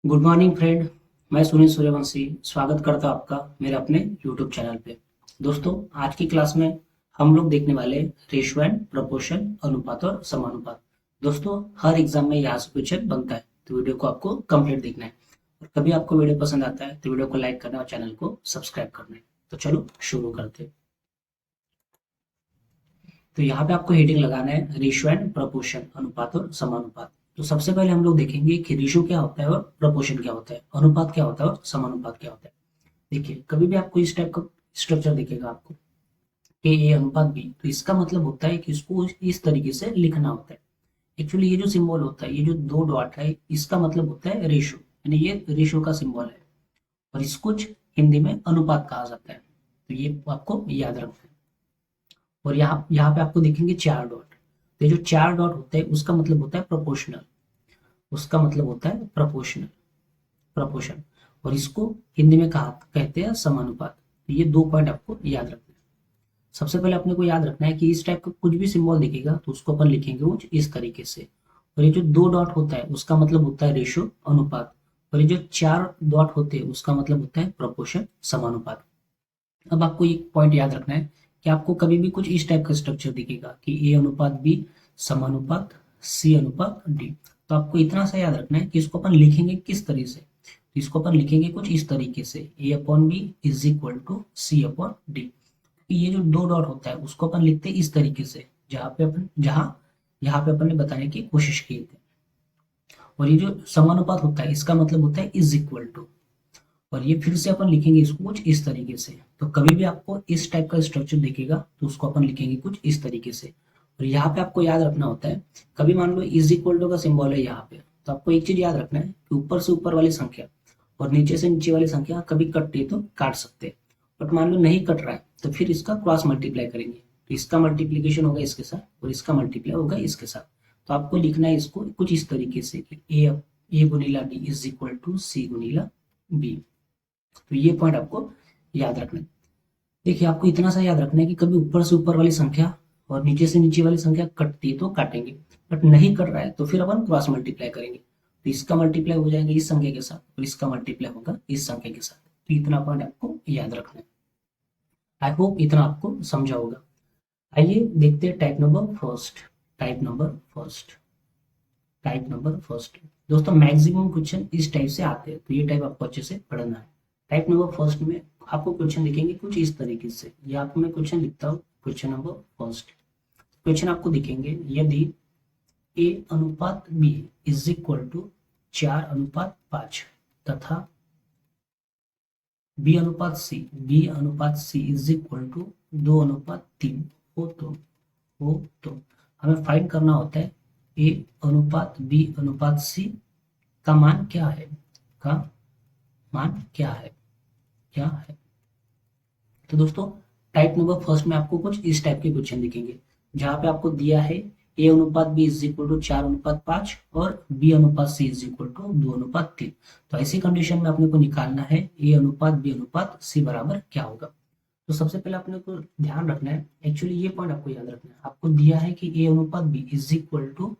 Good morning friend. मैं सुनील सूर्यवंशी स्वागत करता हूं आपका मेरे अपने यूट्यूब चैनल पे। दोस्तों, आज की क्लास में हम लोग देखने वाले रेशियो एंड प्रोपोर्शन, अनुपात और समानुपात। दोस्तों, हर एग्जाम में यहाँ से क्वेश्चन बनता है, तो वीडियो को आपको कंप्लीट देखना है। और कभी आपको वीडियो पसंद आता है तो वीडियो को लाइक करना और चैनल को सब्सक्राइब करना है। तो चलो शुरू करते हैं। तो यहाँ पे आपको हेडिंग लगाना है रेशियो एंड प्रोपोर्शन, अनुपात और समानुपात। तो सबसे पहले हम लोग देखेंगे कि रेशियो क्या होता है और प्रोपोर्शन क्या होता है, अनुपात क्या होता है और समानुपात क्या होता है। देखिए, कभी भी आपको इस टाइप का स्ट्रक्चर दिखेगा आपको कि ए अनुपात बी, तो इसका मतलब होता है कि इसको इस तरीके से लिखना होता है। एक्चुअली ये जो सिंबल होता है, ये जो दो डॉट है, इसका मतलब होता है रेशियो, यानी ये रेशियो का सिंबल है। और इसको हिंदी में अनुपात कहा जाता है। तो ये आपको याद रखना है। और यहाँ यहाँ पे आपको दिखेंगे चार डॉट। तो ये जो चार डॉट होते हैं उसका मतलब होता है प्रोपोर्शनल, उसका मतलब होता है प्रोपोर्शनल, प्रोपोर्शन। और इसको हिंदी में कहा कहते हैं समानुपात। तो ये दो पॉइंट आपको याद रखना है। सबसे पहले अपने को याद रखना है कि इस टाइप का कुछ भी सिंबल दिखेगा तो उसको अपन लिखेंगे कुछ इस तरीके से। और ये जो दो डॉट होता है उसका मतलब होता है रेशियो, अनुपात। और ये जो चार डॉट होते हैं उसका मतलब होता है प्रोपोर्शन, समानुपात। अब आपको एक पॉइंट याद रखना है कि आपको कभी भी कुछ इस टाइप का स्ट्रक्चर दिखेगा कि ए अनुपात बी, समानुपात सी अनुपात डी। तो आपको इतना सा याद रखना है कि इसको अपन लिखेंगे किस तरीके से। तो इसको अपन लिखेंगे कुछ इस तरीके से, a upon b is equal to c upon d. ये जो दो डॉट होता है उसको अपन लिखते हैं इस तरीके से, जहां यहाँ पे अपन ने बताने की कोशिश की थी। और ये जो समानुपात होता है इसका मतलब होता है इज इक्वल टू। और ये फिर से अपन लिखेंगे इसको कुछ इस तरीके से। तो कभी भी आपको इस टाइप का स्ट्रक्चर दिखेगा तो उसको अपन लिखेंगे कुछ इस तरीके से। और यहाँ पे आपको याद रखना होता है, कभी मान लो इज इक्वल टू का सिंबल है यहाँ पे, तो आपको एक चीज याद रखना है कि ऊपर से ऊपर वाली संख्या और नीचे से नीचे वाली संख्या कभी कटती है तो काट सकते हैं। बट मान लो नहीं कट रहा है तो फिर इसका क्रॉस मल्टीप्लाई करेंगे। तो इसका मल्टीप्लीकेशन होगा इसके साथ और इसका मल्टीप्लाई होगा इसके साथ। तो आपको लिखना है इसको कुछ इस तरीके से कि ए गुनीला d is equal to c गुनीला बी। तो ये पॉइंट आपको याद रखना है। देखिए, आपको इतना सा याद रखना है कि कभी ऊपर से ऊपर वाली संख्या और नीचे से नीचे वाली संख्या कटती है तो काटेंगे, बट नहीं कट रहा है तो फिर अपन क्रॉस मल्टीप्लाई करेंगे। तो इसका मल्टीप्लाई हो जाएगा इस संख्या के साथ और इसका मल्टीप्लाई होगा इस संख्या के साथ। तो इतना पॉइंट आपको याद रखना है। आई होप इतना आपको समझा होगा। आइए देखते हैं type number first. Type number first, type number first. दोस्तों, मैक्सिमम क्वेश्चन इस टाइप से आते हैं, तो ये टाइप आपको अच्छे से पढ़ना है। टाइप नंबर फर्स्ट में आपको क्वेश्चन दिखेंगे कुछ इस तरीके से। ये आपको मैं क्वेश्चन लिखता हूँ, क्वेश्चन नंबर फर्स्ट। क्वेश्चन आपको दिखेंगे, यदि ए अनुपात बी इज इक्वल टू 4:5 तथा बी अनुपात सी इज इक्वल टू 2:3 हो तो हमें फाइंड करना होता है ए अनुपात बी अनुपात सी का मान क्या है, का मान क्या है। तो दोस्तों, टाइप नंबर फर्स्ट में आपको कुछ इस टाइप के क्वेश्चन दिखेंगे, जहां पे आपको दिया है ए अनुपात बी इज इक्वल टू 4:5 और बी अनुपात सी इज इक्वल टू 2:3। तो ऐसी कंडीशन में अपने को निकालना है ए अनुपात बी अनुपात सी बराबर क्या होगा। तो सबसे पहले अपने को ध्यान रखना है, एक्चुअली ये पॉइंट आपको याद रखना है। आपको दिया है कि ए अनुपात बी इज इक्वल टू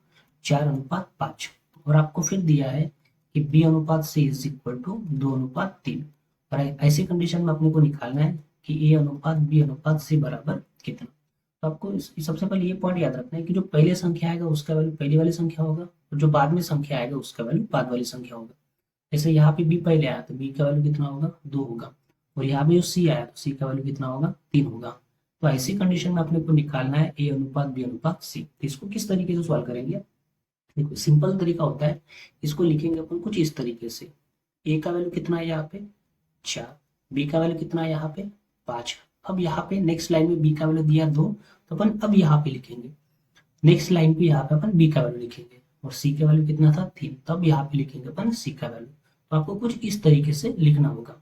4:5 और आपको फिर दिया है कि बी अनुपात सी इज इक्वल टू 2:3। और ऐसी कंडीशन में अपने को निकालना है कि ए अनुपात बी अनुपात सी बराबर कितना। तो आपको सबसे पहले ये पॉइंट याद रखना है कि जो पहले संख्या आएगा उसका वैल्यू पहली वाली संख्या होगा और जो बाद में संख्या आएगा उसका वैल्यू बाद वाली संख्या होगा। जैसे यहाँ पे बी पहले आया तो बी का वैल्यू कितना होगा, 2 होगा। और यहाँ पे जो सी आया तो सी का वैल्यू कितना होगा, 3 होगा। तो ऐसी कंडीशन में अपने को निकालना है ए अनुपात बी अनुपात सी। तो इसको किस तरीके से सॉल्व करेंगे, देखो सिंपल तरीका होता है। इसको लिखेंगे अपन कुछ इस तरीके से, ए का वैल्यू कितना है यहाँ पे 4, बी का वैल्यू कितना है यहाँ पे 5। अब यहाँ पे नेक्स्ट लाइन में बी का वैल्यू दिया 2, तो अपन अब यहाँ पे लिखेंगे नेक्स्ट लाइन पे, यहाँ पे अपन बी का वैल्यू लिखेंगे और सी का वैल्यू कितना था 3, तब यहाँ पे लिखेंगे अपन सी का वैल्यू। तो आपको कुछ इस तरीके से लिखना होगा,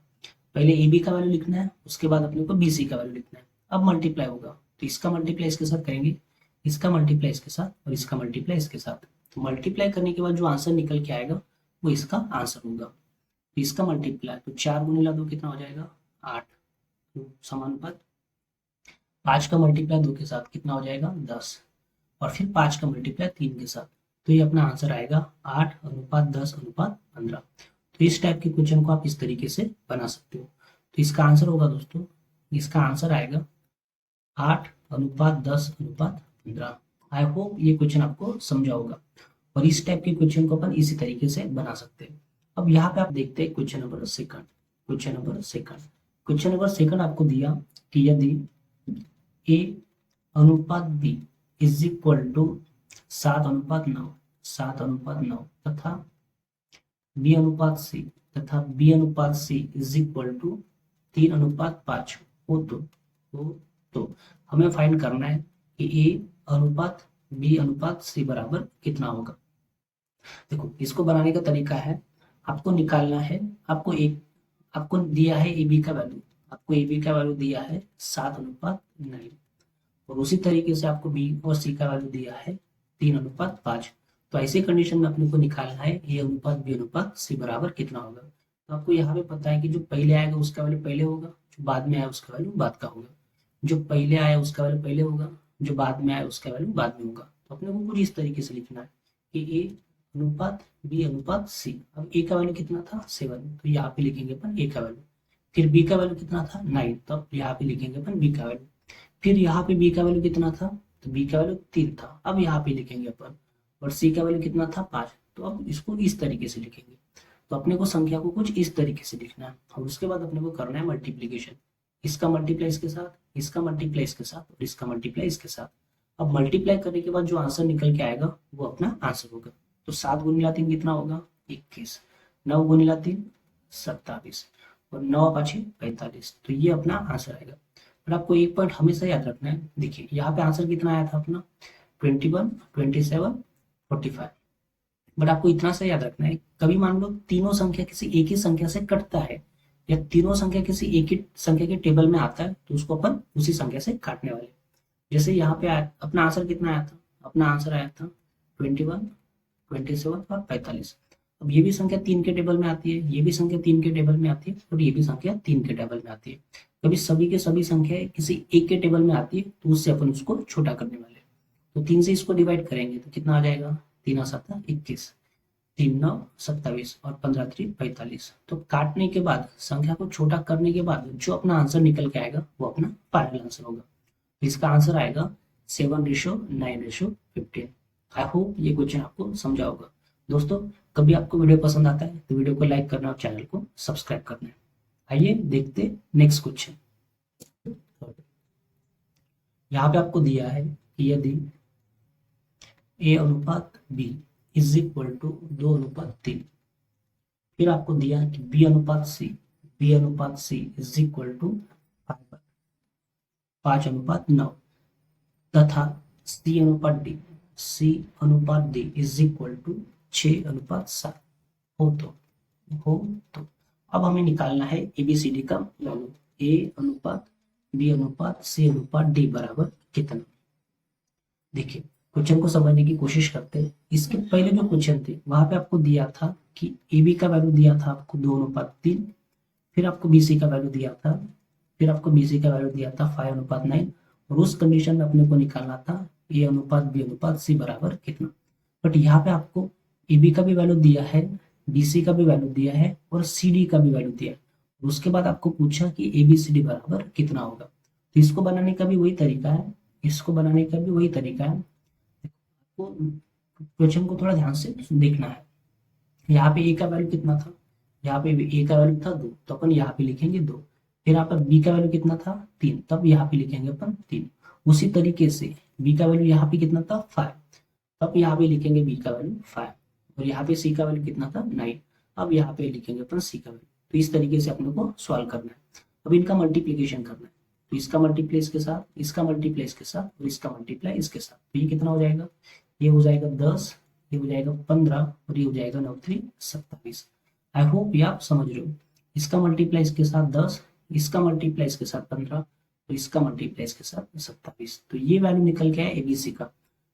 पहले ए बी का वैल्यू लिखना है, उसके बाद अपने को बी सी का वैल्यू लिखना है। अब मल्टीप्लाई होगा तो इसका मल्टीप्लाई इसके साथ करेंगे, इसका मल्टीप्लाई इसके साथ और इसका मल्टीप्लाई इसके साथ। तो मल्टीप्लाई करने के बाद जो आंसर निकल के आएगा वो इसका आंसर होगा। तो इसका मल्टीप्लाई तो 4 × 2 कितना हो जाएगा 8। तो समानुपात 5 का मल्टीप्लाई 2 के साथ कितना हो जाएगा 10 और फिर 5 का मल्टीप्लाई 3 के साथ। तो ये अपना आंसर आएगा 8:10:15। तो इस टाइप के क्वेश्चन को आप इस तरीके से बना सकते हो। तो इसका आंसर होगा दोस्तों, इसका आंसर आएगा 8:10:15। आई होप ये क्वेश्चन आपको समझा होगा, और इस टाइप के क्वेश्चन को अपन इसी तरीके से बना सकते हैं। अब यहाँ पे आप देखते हैं question number second. Question number second आपको दिया कि यदि ए अनुपात बी इज इक्वल टू 7:9 तथा बी अनुपात सी इज इक्वल टू 3:5 हो तो हमें फाइंड करना है कि ए अनुपात बी अनुपात सी बराबर कितना होगा। देखो, इसको बनाने का तरीका है, आपको निकालना है, आपको दिया है ए बी का वैल्यू, दिया है 7:9, और उसी तरीके से आपको बी और सी का वैल्यू दिया है 3:5। तो ऐसी कंडीशन में अपने को निकालना है ए अनुपात बी अनुपात सी बराबर कितना होगा। तो आपको यहाँ पे पता है कि जो पहले आएगा उसका वैल्यू पहले होगा, जो बाद में आया उसका वैल्यू बाद का होगा, जो पहले आया उसका वैल्यू पहले होगा, जो बाद में आया उसका वैल्यू बाद में होगा। तो अपने को कुछ इस तरीके से लिखना है कि ए अनुपात बी अनुपात सी। अब ए का वैल्यू कितना था 7, तो यहाँ पे लिखेंगे अपन ए का वैल्यू। फिर बी का वैल्यू कितना था 9, तो अब यहाँ पे लिखेंगे अपन बी का वैल्यू। फिर यहाँ पे बी का वैल्यू कितना था, तो बी का वैल्यू 3 था, अब यहाँ पे लिखेंगे अपन। और सी का वैल्यू कितना था 5, तो अब इसको इस तरीके से लिखेंगे। तो अपने को संख्या को कुछ इस तरीके से लिखना है, और उसके बाद अपने को करना है मल्टीप्लीकेशन। इसका मल्टीप्लाई इसके साथ, इसका मल्टीप्लाई इसके साथ, और इसका मल्टीप्लाई इसके साथ। अब मल्टीप्लाई करने के बाद जो आंसर निकल के आएगा वो अपना आंसर होगा। तो 7 गुणिला 3 कितना होगा 21, 9 गुणिला 3 27, और 9 5 45। तो ये अपना आंसर आएगा। और आपको एक पॉइंट हमेशा याद रखना है, देखिए यहाँ पे आंसर कितना आया था अपना 21, 27, 45। बट आपको इतना सा याद रखना है, कभी मान लो तीनों संख्या किसी एक ही संख्या से कटता है, या तीनों संख्या किसी एक ही संख्या के टेबल में आता है, तो उसको अपन उसी संख्या से काटने वाले। जैसे यहाँ पे अपना आंसर कितना आया था, अपना आंसर आया था 21, 27 और 45। अब ये भी संख्या 3 के टेबल में आती है, ये भी संख्या 3 के टेबल में आती है, और ये भी संख्या 3 के टेबल में आती है। कभी सभी के सभी संख्याएं किसी एक के टेबल में आती है, तो उससे अपन उसको छोटा करने वाले। तो 3 से इसको डिवाइड करेंगे तो कितना आ जाएगा 3 7 21, 3 9 27, और 15 3 45। तो काटने के बाद, संख्या को छोटा करने के बाद जो अपना आंसर निकल के आएगा वो अपना फाइनल आंसर होगा। तो इसका आंसर आएगा 7:9:15। आई होप ये क्वेश्चन आपको समझा होगा। दोस्तों, कभी आपको वीडियो पसंद आता है तो वीडियो को लाइक करना और चैनल को सब्सक्राइब करना है। आइए देखते नेक्स्ट क्वेश्चन। यहाँ पे आपको दिया है कि यदि ए अनुपात बी इज इक्वल टू 2:3, फिर आपको दिया कि बी अनुपात सी इज इक्वल टू 5:9 तथा सी अनुपात डी इज इक्वल टू 6:7 हो तो अब हमें निकालना है एबीसीडी का वैल्यू। ए अनुपात बी अनुपात सी अनुपात डी बराबर कितना। देखिए, क्वेश्चन को समझने की कोशिश करते हैं। इसके पहले जो क्वेश्चन थे वहां पे आपको दिया था कि ए बी का वैल्यू दिया था आपको 2:3, फिर आपको बी सी का वैल्यू दिया था, फिर आपको बी सी का वैल्यू दिया था 5:9, और उस कंडीशन में अपने को निकालना था ए अनुपात बी अनुपात सी बराबर कितना। बट यहाँ पे आपको ए बी का भी वैल्यू दिया है, बी सी का भी वैल्यू दिया है, और सी डी का भी वैल्यू दिया है। उसके बाद आपको पूछा कि ए बी सी डी बराबर कितना होगा। तो इसको बनाने का भी वही तरीका है, आपको क्वेश्चन को थोड़ा ध्यान से देखना है। यहाँ पे ए का वैल्यू कितना था, यहाँ पे ए का वैल्यू था 2, तो अपन यहाँ पे लिखेंगे 2। फिर यहाँ पर बी का वैल्यू कितना था 3, तब यहाँ पे लिखेंगे अपन 3। उसी तरीके से बी का वैल्यू यहाँ पे कितना था 5, तब यहाँ पे लिखेंगे बी का वैल्यू 5, और यहाँ पे सी का वैल्यू कितना था 9, अब यहाँ पे लिखेंगे अपन सी का वैल्यू। तो इस तरीके से अपने को सॉल्व करना है। अब इनका मल्टीप्लीकेशन करना है, तो इसका मल्टीप्लाई इसके साथ, इसका मल्टीप्लाई इसके साथ, और इसका मल्टीप्लाई इसके साथ। तो ये कितना हो जाएगा, ये हो जाएगा 10, ये हो जाएगा 15, और ये हो जाएगा 9 3 27। आई होप ये आप समझ रहे हो। इसका मल्टीप्लाई इसके साथ 10, इसका मल्टीप्लाई इसके साथ 15, तो इसका मल्टीप्लाई इसके साथ 27। तो ये वैल्यू निकल गया है एबीसी का।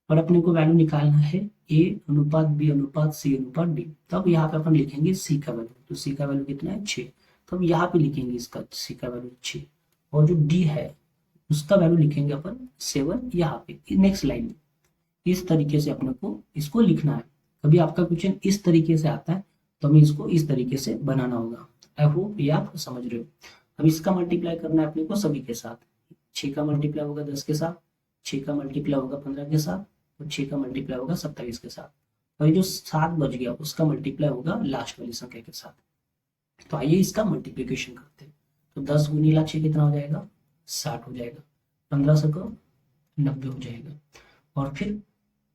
और अपने को वैल्यू निकालना है ए अनुपात बी अनुपात सी अनुपात डी। तब यहाँ पे अपन लिखेंगे सी का वैल्यू, तो सी का वैल्यू कितना है 6, तब यहाँ पे लिखेंगे इसका सी का वैल्यू 6, और जो डी है उसका वैल्यू लिखेंगे अपन 7 यहाँ पे नेक्स्ट लाइन में। इस तरीके से अपने को इसको लिखना है। कभी आपका क्वेश्चन इस तरीके से आता है तो हमें इसको इस तरीके से बनाना होगा। आई होप ये आप समझ रहे हो। अब इसका मल्टीप्लाई करना है अपने को सभी के साथ। 6 का मल्टीप्लाई होगा 10 के साथ, 6 का मल्टीप्लाई होगा 15 के साथ, और 6 का मल्टीप्लाई होगा 27 के साथ। और ये जो 7 बच गया उसका मल्टीप्लाई होगा लास्ट वाली संख्या के साथ। तो आइए इसका मल्टीप्लीकेशन करते हैं। तो 10 गुनीला 6 कितना हो जाएगा? 60 हो जाएगा। 15 से 90 हो जाएगा। और फिर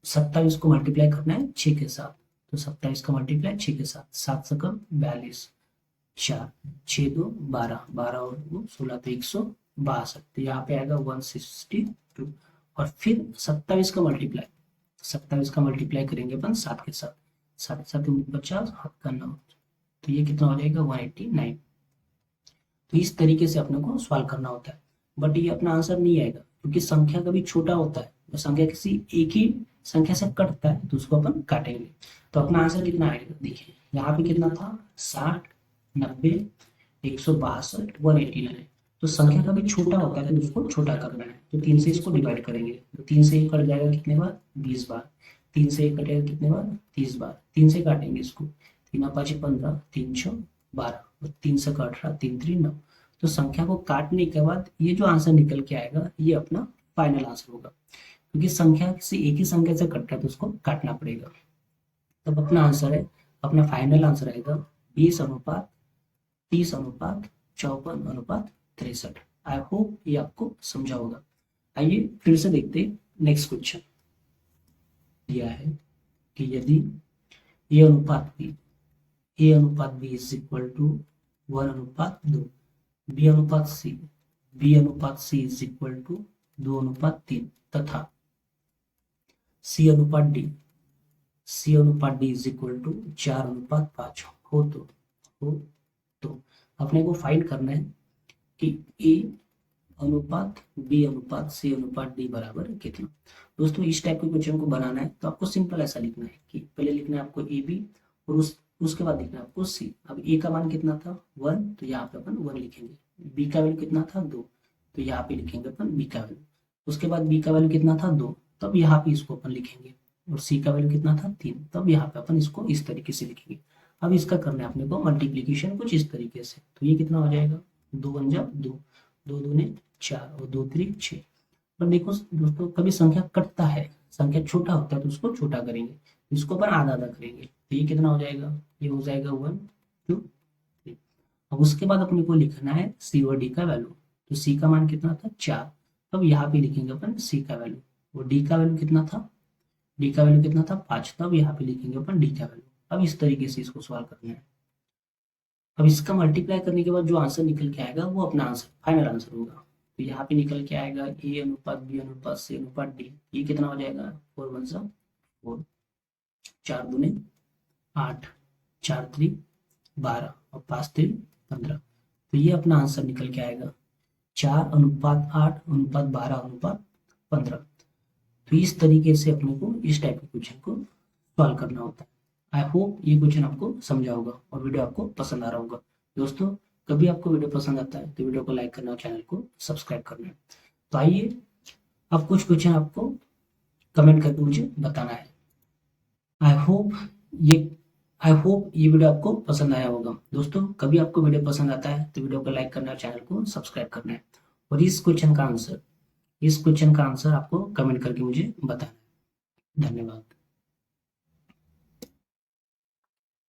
27 को मल्टीप्लाई करना है 6 के साथ। तो 27 का मल्टीप्लाई 6 के साथ, 7 से 42, 4, 6 2 12, 12 और 2 16, तो 162। तो यहाँ पे आएगा 162। और फिर 27 का मल्टीप्लाई करेंगे अपन 7 के साथ। 7 7 50, हाथ का 9, तो ये कितना हो जाएगा? 189। तो इस तरीके से अपने को सॉल्व करना होता है। बट ये अपना आंसर नहीं आएगा क्योंकि संख्या कभी छोटा होता है, तो संख्या किसी एक ही संख्या से कटता है तो उसको अपन काटेंगे। तो अपना आंसर कितना आएगा? देखिए यहाँ पे कितना था? 60, 90, 162, 189। तो संख्या कभी छोटा होता है तो उसको छोटा करना है। तो 3 से इसको डिवाइड करेंगे। तो 3 से ये कट जाएगा कितने बार? 20 बार। 3 से ये कटेगा कितने बार? 30 बार। 3 से काटेंगे इसको। 3 5 15, 3 6 12, और 3 से कट रहा 3 3 9। तो संख्या को काटने के बाद ये जो आंसर निकल के आएगा ये अपना फाइनल आंसर होगा। क्योंकि संख्या किसी एक ही संख्या से कट रहा है तो उसको काटना पड़ेगा। तब अपना आंसर है, अपना फाइनल आंसर आएगा 20 अनुपात 30 अनुपात 54 अनुपात 63। आई होप ये आपको समझा होगा। आइए फिर से देखते हैं नेक्स्ट क्वेश्चन। दिया है कि यदि ए अनुपात बी इज इक्वल टू 1 अनुपात 2, बी अनुपात सी इज इक्वल टू 2 अनुपात 3, तथा सी अनुपात डी इज इक्वल टू 4 अनुपात 5 हो तो अपने को फाइंड करना है कि ए अनुपात बी अनुपात सी अनुपात डी बराबर कितना। दोस्तों इस टाइप के क्वेश्चन को बनाना है तो आपको सिंपल ऐसा लिखना है कि पहले लिखना है आपको ए बी, और उसके बाद लिखना है आपको सी। अब ए का मान कितना था? 1, तो यहाँ पे अपन 1 लिखेंगे। बी का वैल्यू कितना था? 2, तो यहाँ पे लिखेंगे अपन बी का वैल्यू। उसके बाद बी का वैल्यू कितना था? 2, तब यहाँ पे इसको अपन लिखेंगे। और सी का वैल्यू कितना था? 3, तब यहाँ पे अपन इसको इस तरीके से लिखेंगे। अब इसका करना है अपने को मल्टीप्लीकेशन कुछ इस तरीके से। तो ये कितना हो जाएगा? 2 1 जा 2, 2 दूने 4, और 2 3 6। पर देखो दोस्तों कभी संख्या कटता है, संख्या छोटा होता है तो उसको छोटा करेंगे, इसको अपन आधा आधा करेंगे। तो ये कितना हो जाएगा? ये हो जाएगा 1 2 3। अब उसके बाद अपने को लिखना है सी और डी का वैल्यू। तो सी का मान कितना था? 4, तब यहाँ पे लिखेंगे अपन सी का वैल्यू। और डी का वैल्यू कितना था? डी का वैल्यू कितना था? 5, तब यहाँ पे लिखेंगे अपन डी का वैल्यू। अब इस तरीके से इसको सॉल्व करना है। अब इसका मल्टीप्लाई करने के बाद जो आंसर निकल के आएगा वो अपना आंसर फाइनल आंसर होगा। तो यहाँ पे निकल के आएगा ए अनुपात बी अनुपात सी अनुपात डी। ये कितना हो जाएगा? 4 1 4, 4 दूने 8, 4 3 12, और 5 3 15। तो ये अपना आंसर निकल के आएगा 4 अनुपात 8 अनुपात 12 अनुपात 15। तो इस तरीके से अपने को इस टाइप के क्वेश्चन को सॉल्व करना होता है। आई होप ये क्वेश्चन आपको समझा होगा और वीडियो आपको पसंद आ रहा होगा। दोस्तों कभी आपको वीडियो पसंद आता है तो वीडियो को लाइक करना और चैनल को सब्सक्राइब करना है। तो आइए अब कुछ क्वेश्चन आपको कमेंट करके मुझे बताना है। आई होप ये वीडियो आपको पसंद आया होगा। दोस्तों कभी आपको वीडियो पसंद आता है तो वीडियो को लाइक करना और चैनल को सब्सक्राइब करना है। और इस क्वेश्चन का आंसर आपको कमेंट करके मुझे बताना है। धन्यवाद।